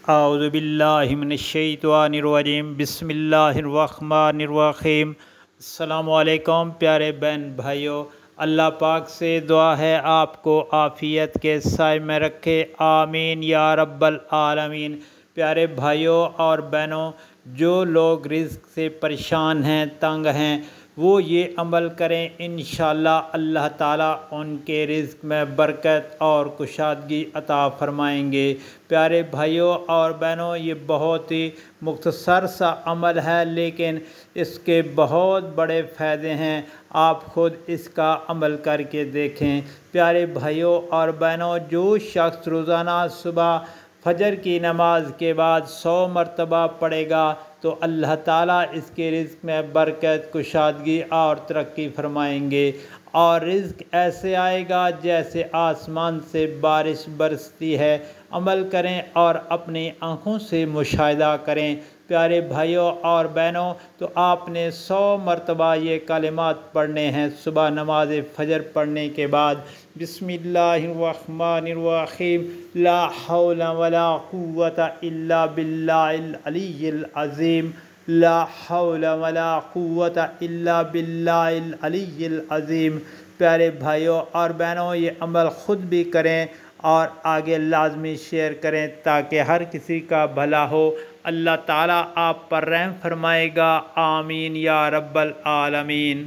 اعوذ باللہ من الشیطان الرجیم بسم اللہ الرحمن الرحیم۔ السلام علیکم پیارے بہن بھائیوں، اللہ پاک سے دعا ہے آپ کو عافیت کے سائے میں رکھے، آمین یا رب العالمین۔ پیارے بھائیوں اور بہنوں، جو لوگ رزق سے پریشان ہیں، تنگ ہیں، وہ یہ عمل کریں، انشاءاللہ اللہ تعالیٰ ان کے رزق میں برکت اور کشادگی عطا فرمائیں گے۔ پیارے بھائیوں اور بہنوں، یہ بہت ہی مختصر سا عمل ہے، لیکن اس کے بہت بڑے فائدے ہیں۔ آپ خود اس کا عمل کر کے دیکھیں۔ پیارے بھائیوں اور بہنوں، جو شخص روزانہ صبح فجر کی نماز کے بعد 100 مرتبہ پڑھے گا تو اللہ تعالیٰ اس کے رزق میں برکت، کشادگی اور ترقی فرمائیں گے، اور رزق ایسے آئے گا جیسے آسمان سے بارش برستی ہے۔ عمل کریں اور اپنی آنکھوں سے مشاہدہ کریں۔ پیارے بھائیوں اور بہنوں، تو آپ نے 100 مرتبہ یہ کلمات پڑھنے ہیں صبح نماز فجر پڑھنے کے بعد۔ بسم اللہ الرحمن الرحیم، لا حول ولا قوت الا باللہ العلی العظیم، لا حول ولا قوت الا باللہ العلی العظیم۔ پیارے بھائیوں اور بہنوں، یہ عمل خود بھی کریں اور آگے لازمی شیئر کریں تاکہ ہر کسی کا بھلا ہو۔ اللہ تعالیٰ آپ پر رحم فرمائے گا، آمین یا رب العالمین۔